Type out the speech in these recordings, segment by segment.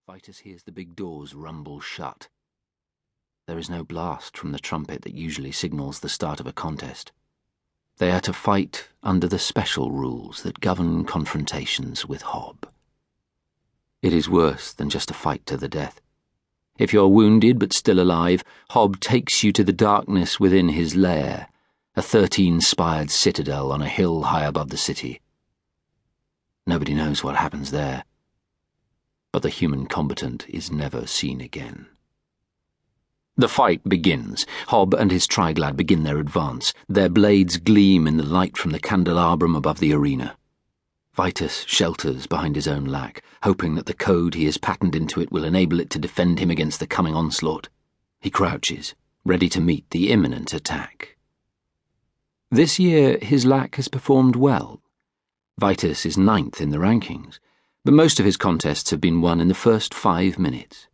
Vitus hears the big doors rumble shut. There is no blast from the trumpet that usually signals the start of a contest. They are to fight under the special rules that govern confrontations with Hob. It is worse than just a fight to the death. If you're wounded but still alive, Hob takes you to the darkness within his lair, a 13-spired citadel on a hill high above the city. Nobody knows what happens there, but the human combatant is never seen again. The fight begins. Hob and his triglad begin their advance. Their blades gleam in the light from the candelabrum above the arena. Vitus shelters behind his own lack, hoping that the code he has patterned into it will enable it to defend him against the coming onslaught. He crouches, ready to meet the imminent attack. This year his lack has performed well. Vitus is 9th in the rankings, but most of his contests have been won in the first 5 minutes.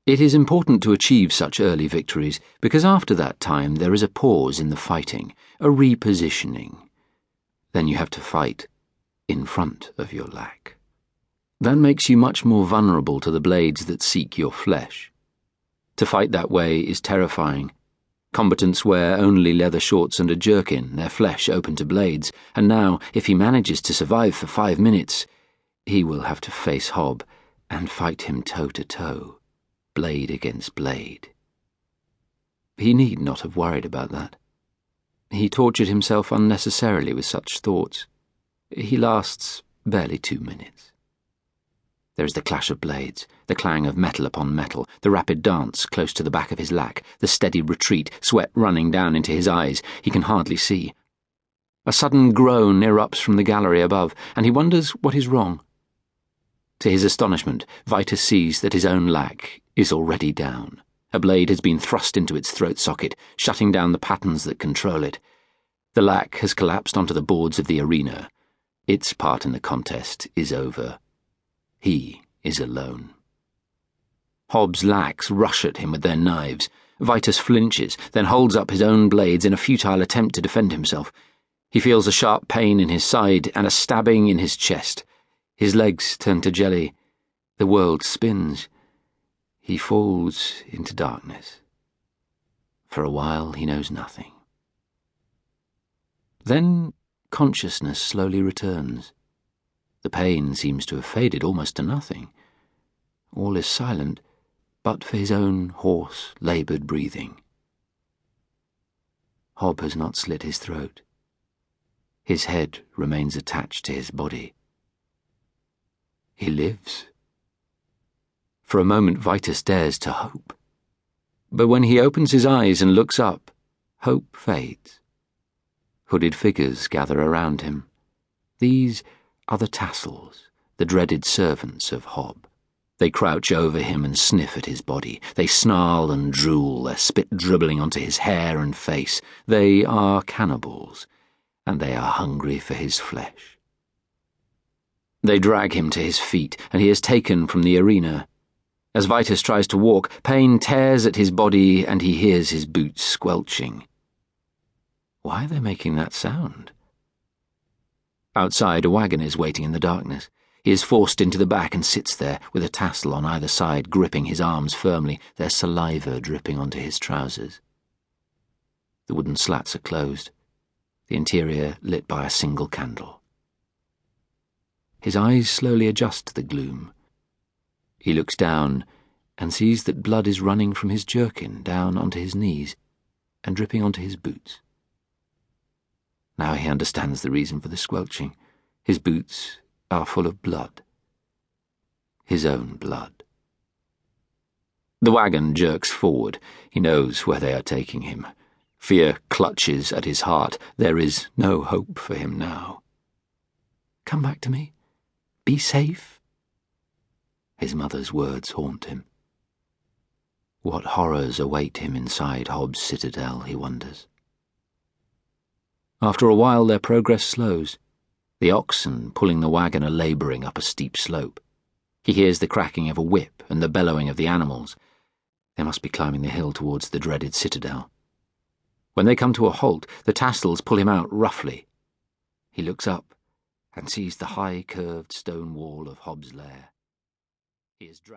It is important to achieve such early victories because after that time there is a pause in the fighting, a repositioning. Then you have to fight in front of your lack. That makes you much more vulnerable to the blades that seek your flesh. To fight that way is terrifying. Combatants wear only leather shorts and a jerkin, their flesh open to blades, and now, if he manages to survive for 5 minutes, he will have to face Hob and fight him toe-to-toe, blade against blade. He need not have worried about that. He tortured himself unnecessarily with such thoughts. He lasts barely 2 minutes. There is the clash of blades, the clang of metal upon metal, the rapid dance close to the back of his lack, the steady retreat, sweat running down into his eyes. He can hardly see. A sudden groan erupts from the gallery above, and he wonders what is wrong. To his astonishment, Vitus sees that his own lack is already down. A blade has been thrust into its throat socket, shutting down the patterns that control it. The lack has collapsed onto the boards of the arena. Its part in the contest is over. He is alone. Hob's lacks rush at him with their knives. Vitus flinches, then holds up his own blades in a futile attempt to defend himself. He feels a sharp pain in his side and a stabbing in his chest. His legs turn to jelly. The world spins. He falls into darkness. For a while he knows nothing. Then consciousness slowly returns. The pain seems to have faded almost to nothing. All is silent, but for his own hoarse, laboured breathing. Hob has not slit his throat. His head remains attached to his body. He lives. For a moment Vitus dares to hope. But when he opens his eyes and looks up, hope fades. Hooded figures gather around him. These are the tassels, the dreaded servants of Hob. They crouch over him and sniff at his body. They snarl and drool, their spit dribbling onto his hair and face. They are cannibals, and they are hungry for his flesh. They drag him to his feet, and he is taken from the arena. As Vitus tries to walk, pain tears at his body, and he hears his boots squelching. Why are they making that sound? Outside, a wagon is waiting in the darkness. He is forced into the back and sits there, with a tassel on either side gripping his arms firmly, their saliva dripping onto his trousers. The wooden slats are closed, the interior lit by a single candle. His eyes slowly adjust to the gloom. He looks down and sees that blood is running from his jerkin down onto his knees and dripping onto his boots. Now he understands the reason for the squelching. His boots are full of blood. His own blood. The wagon jerks forward. He knows where they are taking him. Fear clutches at his heart. There is no hope for him now. Come back to me. Be safe. His mother's words haunt him. What horrors await him inside Hob's citadel, he wonders. After a while their progress slows. The oxen pulling the wagon are labouring up a steep slope. He hears the cracking of a whip and the bellowing of the animals. They must be climbing the hill towards the dreaded citadel. When they come to a halt, the tassels pull him out roughly. He looks up and sees the high curved stone wall of Hob's lair. He is dragged